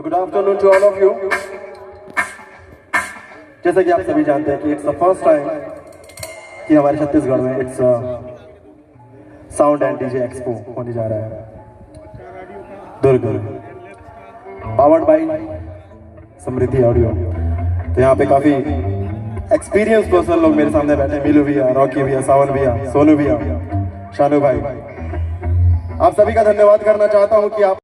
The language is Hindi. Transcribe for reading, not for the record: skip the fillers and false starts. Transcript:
So good afternoon to all of you. जैसा कि आप सभी जानते हैं कि इट्स द फर्स्ट टाइम कि हमारे छत्तीसगढ़ में it's sound and DJ expo होने जा रहा है दुर्ग, पावर्ड बाय समृद्धि ऑडियो। तो यहाँ पे काफी एक्सपीरियंस पर्सन लोग मेरे सामने बैठे, मिलू भैया, रॉकी भैया, सावन भैया, सोनू भैया, शानू भाई, आप सभी का धन्यवाद करना चाहता हूँ कि आप